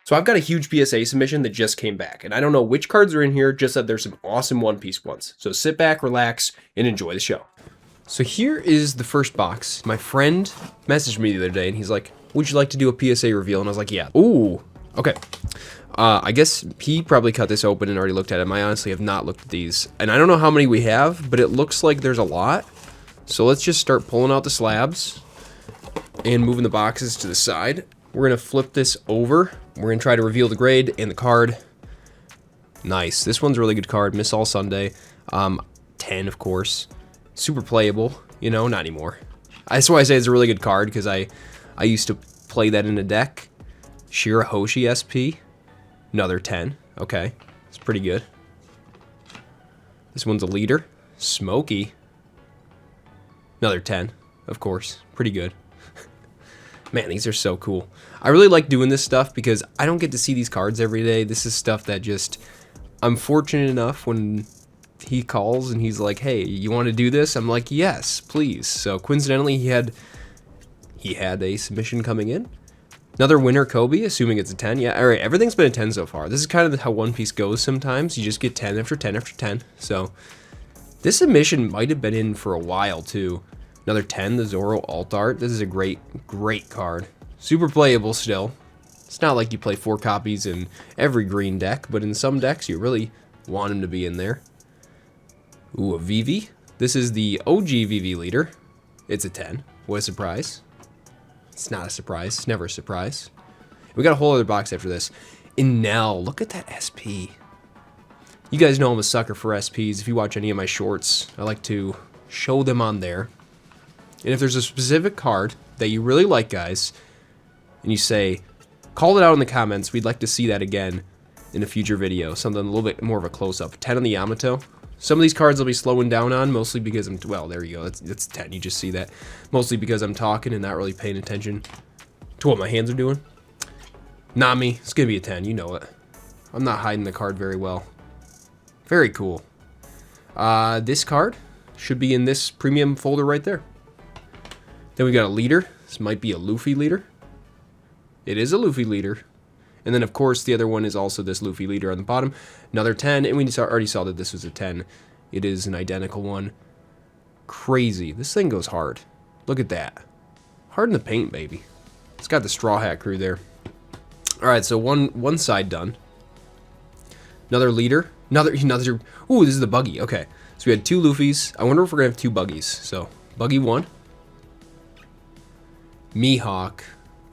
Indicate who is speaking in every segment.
Speaker 1: So I've got a huge PSA submission that just came back, and I don't know which cards are in here, just that there's some awesome One Piece ones. So sit back, relax, and enjoy the show. So here is the first box. My friend messaged me the other day, and he's like, would you like to do a PSA reveal? And I was like, yeah. Ooh, okay. I guess he probably cut this open and already looked at them. I honestly have not looked at these. And I don't know how many we have, but it looks like there's a lot. So let's just start pulling out the slabs and moving the boxes to the side. We're going to flip this over. We're going to try to reveal the grade and the card. Nice. This one's a really good card. Miss All Sunday. 10, of course. Super playable. You know, not anymore. That's why I say it's a really good card, because I used to play that in a deck. Shirahoshi SP. Another 10. Okay. It's pretty good. This one's a leader. Smoky. Another 10. Of course. Pretty good. Man, these are so cool. I really like doing this stuff because I don't get to see these cards every day. This is stuff that just, I'm fortunate enough when he calls and he's like, hey, you want to do this? I'm like, yes, please. So coincidentally, he had a submission coming in. Another winner, Kobe, assuming it's a 10. Yeah, all right, everything's been a 10 so far. This is kind of how One Piece goes sometimes. You just get 10 after 10 after 10. So this submission might have been in for a while too. Another 10, the Zoro Alt Art. This is a great, great card. Super playable still. It's not like you play 4 copies in every green deck, but in some decks you really want him to be in there. Ooh, a Vivi. This is the OG Vivi leader. It's a 10. What a surprise. It's not a surprise. It's never a surprise. We got a whole other box after this. Enel. Look at that SP. You guys know I'm a sucker for SPs. If you watch any of my shorts, I like to show them on there. And if there's a specific card that you really like, guys, and you say, call it out in the comments, we'd like to see that again in a future video. Something a little bit more of a close-up. 10 on the Yamato. Some of these cards I'll be slowing down on, mostly because I'm, well, there you go. That's 10. You just see that. Mostly because I'm talking and not really paying attention to what my hands are doing. Nami, it's going to be a 10. You know it. I'm not hiding the card very well. Very cool. This card should be in this premium folder right there. Then we got a leader. This might be a Luffy leader. It is a Luffy leader. And then, of course, the other one is also this Luffy leader on the bottom. Another 10, and we already saw that this was a 10. It is an identical one. Crazy. This thing goes hard. Look at that. Hard in the paint, baby. It's got the Straw Hat crew there. All right, so one side done. Another leader. Another. Ooh, this is the buggy. Okay, so we had 2 Luffys. I wonder if we're going to have 2 buggies. So, buggy 1. Mihawk.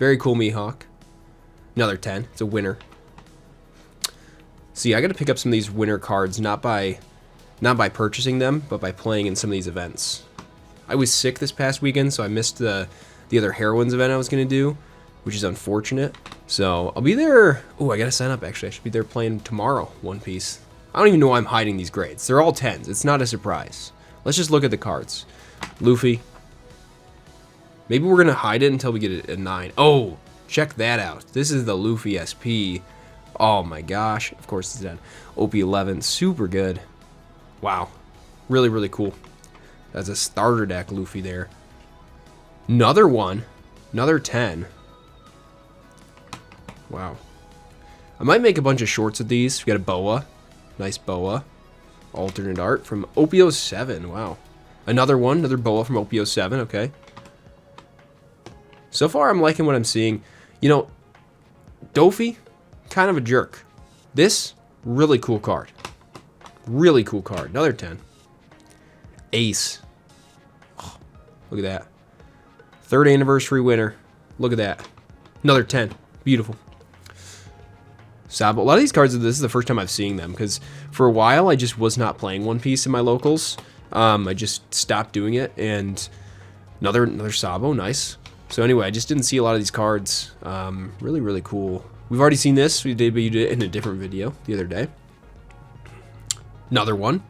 Speaker 1: Very cool Mihawk. Another 10. It's a winner. See, I got to pick up some of these winner cards, not by purchasing them, but by playing in some of these events. I was sick this past weekend, so I missed the other Heroines event I was going to do, which is unfortunate. So, I'll be there. Oh, I got to sign up, actually. I should be there playing tomorrow, One Piece. I don't even know why I'm hiding these grades. They're all 10s. It's not a surprise. Let's just look at the cards. Luffy. Maybe we're going to hide it until we get a 9. Oh, check that out. This is the Luffy SP. Oh my gosh. Of course it's done. OP11. Super good. Wow. Really, really cool. That's a starter deck Luffy there. Another one. Another 10. Wow. I might make a bunch of shorts of these. We got a boa. Nice boa. Alternate art from OP07. Wow. Another one. Another boa from OP07. Okay. So far, I'm liking what I'm seeing. You know, Dofi, kind of a jerk. This, really cool card. Really cool card. Another 10. Ace. Oh, look at that. 3rd anniversary winner. Look at that. Another 10. Beautiful. Sabo. A lot of these cards, this is the first time I've seen them, because for a while, I just was not playing One Piece in my locals. I just stopped doing it, and another Sabo. Nice. So anyway, I just didn't see a lot of these cards. Really, really cool. We've already seen this. We debuted it in a different video the other day. Another one.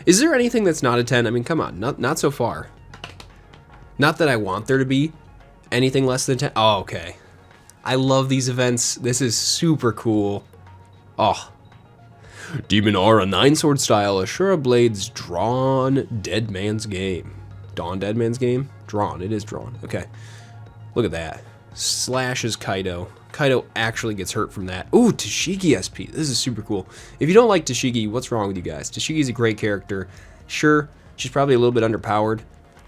Speaker 1: Is there anything that's not a 10? I mean, come on. Not so far. Not that I want there to be anything less than 10. Oh, okay. I love these events. This is super cool. Oh. Demon Aura 9-sword style. Ashura Blades drawn. Dead Man's Game. Dawn Dead Man's Game? Drawn. It is drawn. Okay. Look at that. Slashes Kaido. Kaido actually gets hurt from that. Ooh, Tashigi SP. This is super cool. If you don't like Tashigi, what's wrong with you guys? Tashigi's a great character. Sure, she's probably a little bit underpowered,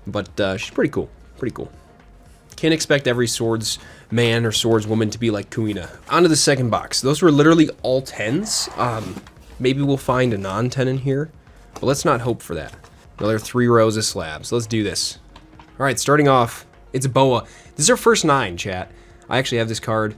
Speaker 1: but she's pretty cool. Pretty cool. Can't expect every swordsman or swordswoman to be like Kuina. On to the second box. Those were literally all 10s. Maybe we'll find a non-10 in here, but let's not hope for that. Another 3 rows of slabs. Let's do this. All right, starting off, it's Boa. This is our first 9, chat. I actually have this card.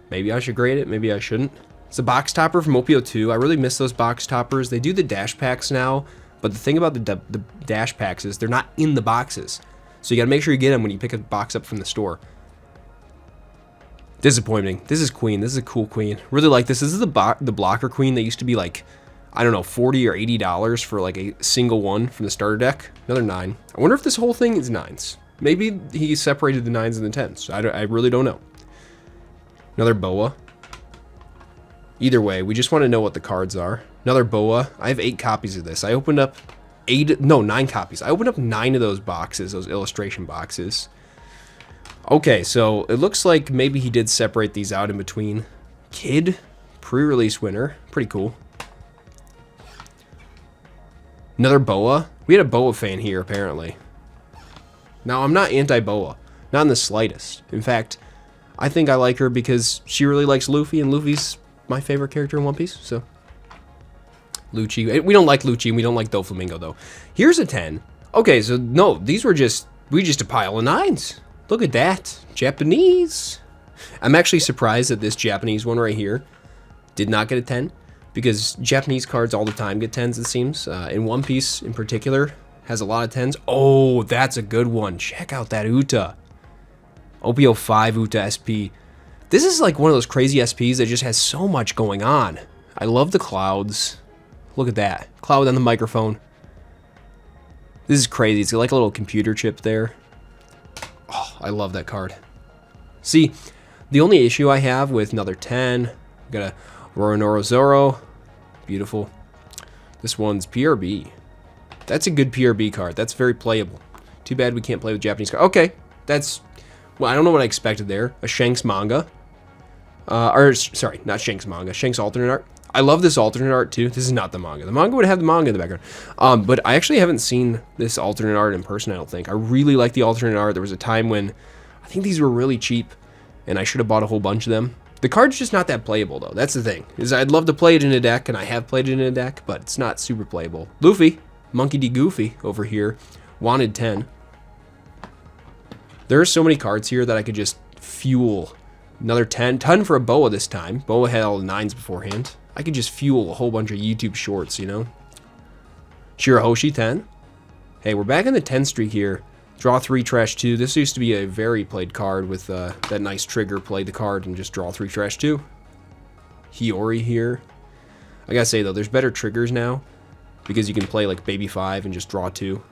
Speaker 1: Maybe I should grade it, maybe I shouldn't. It's a box topper from OPO 2. I really miss those box toppers. They do the dash packs now, but the thing about the dash packs is they're not in the boxes. So you gotta make sure you get them when you pick a box up from the store. Disappointing. This is Queen. This is a cool Queen. Really like this. This is the blocker Queen that used to be like, I don't know, $40 or $80 for like a single one from the starter deck. Another 9. I wonder if this whole thing is 9s. Maybe he separated the 9s and the 10s. I really don't know. Another Boa. Either way, we just want to know what the cards are. Another Boa. I have 8 copies of this. I opened up 9 copies. I opened up 9 of those boxes, those illustration boxes. Okay, so it looks like maybe he did separate these out in between. Kid, pre-release winner. Pretty cool. Another Boa. We had a Boa fan here, apparently. Now, I'm not anti-Boa. Not in the slightest. In fact, I think I like her because she really likes Luffy, and Luffy's my favorite character in One Piece, so... Lucci. We don't like Lucci, and we don't like Doflamingo, though. Here's a 10. Okay, so, no, these were just a pile of 9s. Look at that. Japanese. I'm actually surprised that this Japanese one right here did not get a 10, because Japanese cards all the time get 10s, it seems. In One Piece, in particular, has a lot of 10s. Oh, that's a good one. Check out that Uta. OPO 5 Uta SP. This is like one of those crazy SPs that just has so much going on. I love the clouds. Look at that. Cloud on the microphone. This is crazy. It's like a little computer chip there. Oh, I love that card. See, the only issue I have with another 10, got a Roronoa Zoro. Beautiful. This one's PRB. That's a good PRB card. That's very playable. Too bad we can't play with Japanese cards. Okay, that's... Well, I don't know what I expected there. A Shanks manga. Sorry, not Shanks manga. Shanks alternate art. I love this alternate art, too. This is not the manga. The manga would have the manga in the background. But I actually haven't seen this alternate art in person, I don't think. I really like the alternate art. There was a time when I think these were really cheap, and I should have bought a whole bunch of them. The card's just not that playable, though. That's the thing. Is I'd love to play it in a deck, and I have played it in a deck, but it's not super playable. Luffy, Monkey D. Goofy over here, wanted 10. There are so many cards here that I could just fuel. Another 10. 10 for a Boa this time. Boa had all the 9s beforehand. I could just fuel a whole bunch of YouTube shorts, you know? Shirahoshi 10. Hey, we're back in the 10 streak here. Draw 3, trash 2. This used to be a very played card with that nice trigger. Play the card and just draw 3, trash 2. Hiyori here. I gotta say, though, there's better triggers now because you can play like Baby 5 and just draw 2.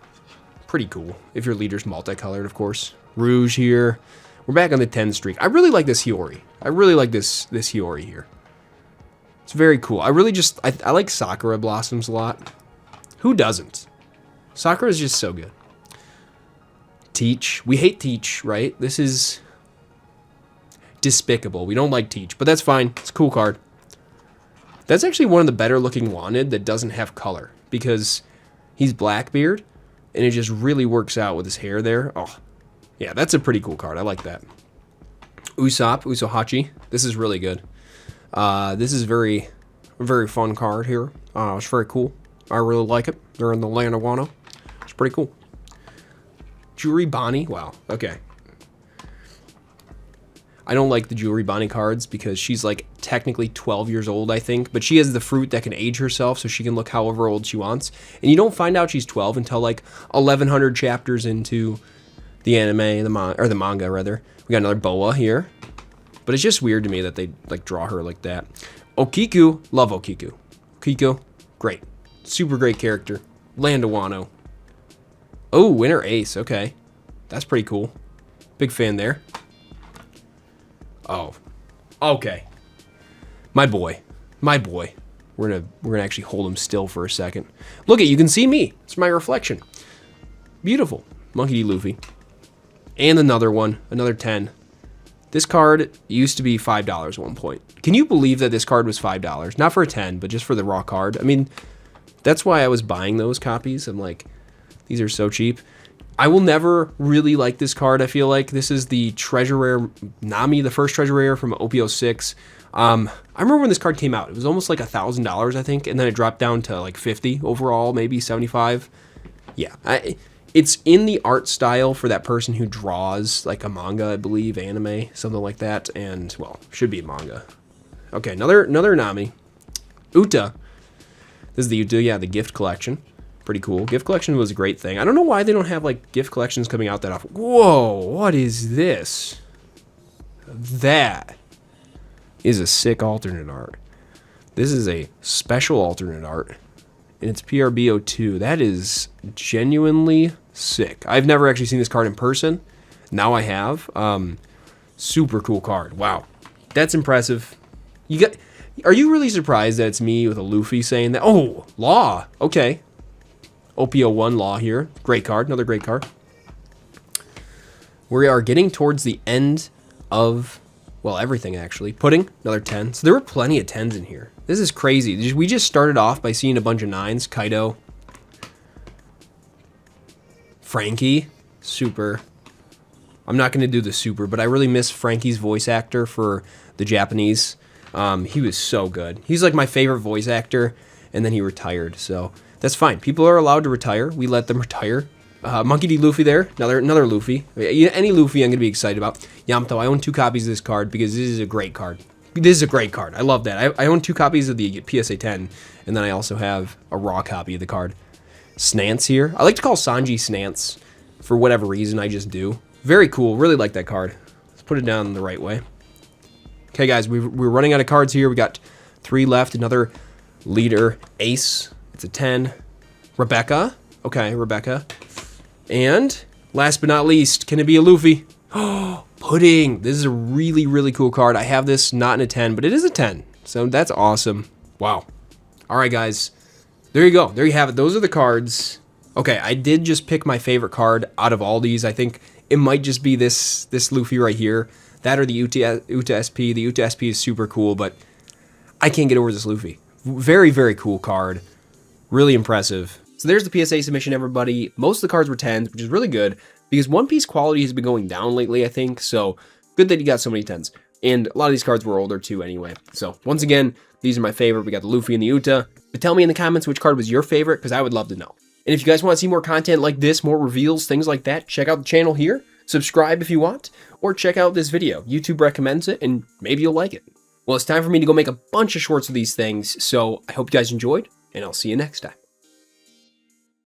Speaker 1: Pretty cool. If your leader's multicolored, of course. Rouge here. We're back on the 10 streak. I really like this Hiyori. I really like this Hiyori here. It's very cool. I really just... I like Sakura Blossoms a lot. Who doesn't? Sakura is just so good. Teach. We hate Teach, right? This is despicable. We don't like Teach, but that's fine. It's a cool card. That's actually one of the better looking Wanted that doesn't have color because he's Blackbeard and it just really works out with his hair there. Oh, yeah, that's a pretty cool card. I like that. Usopp, Usohachi. This is really good. This is very fun card here. It's very cool. I really like it. They're in the land of Wano. It's pretty cool. Jewelry Bonnie. Wow. Okay. I don't like the Jewelry Bonnie cards because she's like technically 12 years old, I think, but she has the fruit that can age herself so she can look however old she wants. And you don't find out she's 12 until like 1100 chapters into the anime, the manga rather. We got another Boa here. But it's just weird to me that they like draw her like that. Okiku, love Okiku. Okiku, great. Super great character. Land of Wano. Oh, Winter Ace, okay. That's pretty cool. Big fan there. Oh, okay. My boy. My boy. We're gonna actually hold him still for a second. Look at, you can see me. It's my reflection. Beautiful. Monkey D. Luffy. And another one, another 10. This card used to be $5 at one point. Can you believe that this card was $5? Not for a 10, but just for the raw card. I mean, that's why I was buying those copies. I'm like, these are so cheap. I will never really like this card. I feel like this is the treasure rare Nami, the first treasure rare from OP06. I remember when this card came out, it was almost like $1,000, I think, and then it dropped down to like 50 overall, maybe 75. Yeah, it's in the art style for that person who draws like a manga, I believe, anime, something like that, and well, should be manga. Okay, another Nami, Uta. This is the Uta, yeah, the gift collection. Pretty cool. Gift collection was a great thing. I don't know why they don't have like gift collections coming out that often. Whoa, what is this? That is a sick alternate art. This is a special alternate art, and it's PRB02. That is genuinely sick. I've never actually seen this card in person. Now I have. Super cool card. Wow, that's impressive. Are you really surprised that it's me with a Luffy saying that? Oh, Law. Okay. OP01 Law here. Great card. Another great card. We are getting towards the end of, well, everything actually. Pudding, another 10. So there were plenty of 10s in here. This is crazy. We just started off by seeing a bunch of 9s. Kaido. Frankie. Super. I'm not going to do the super, but I really miss Frankie's voice actor for the Japanese. He was so good. He's like my favorite voice actor, and then he retired, so that's fine. People are allowed to retire. We let them retire. Monkey D. Luffy there. Another Luffy. Any Luffy I'm going to be excited about. Yamato, I own 2 copies of this card because this is a great card. This is a great card. I love that. I own 2 copies of the PSA 10, and then I also have a raw copy of the card. Snance here. I like to call Sanji Snance for whatever reason. I just do. Very cool. Really like that card. Let's put it down the right way. Okay, guys, we're running out of cards here. We got 3 left. Another leader Ace. It's a 10. Rebecca. Okay, Rebecca. And last but not least, can it be a Luffy? Oh, Pudding. This is a really, really cool card. I have this not in a 10, but it is a 10. So that's awesome. Wow. All right, guys. There you go. There you have it. Those are the cards. Okay, I did just pick my favorite card out of all these. I think it might just be this Luffy right here. That or the Uta SP. The Uta SP is super cool, but I can't get over this Luffy. Very, very cool card. Really impressive. So there's the PSA submission, everybody. Most of the cards were 10s, which is really good because One Piece quality has been going down lately, I think. So good that you got so many 10s. And a lot of these cards were older too anyway. So once again, these are my favorite. We got the Luffy and the Uta. But tell me in the comments which card was your favorite because I would love to know. And if you guys want to see more content like this, more reveals, things like that, check out the channel here. Subscribe if you want, or check out this video. YouTube recommends it, and maybe you'll like it. Well, it's time for me to go make a bunch of shorts of these things, so I hope you guys enjoyed, and I'll see you next time.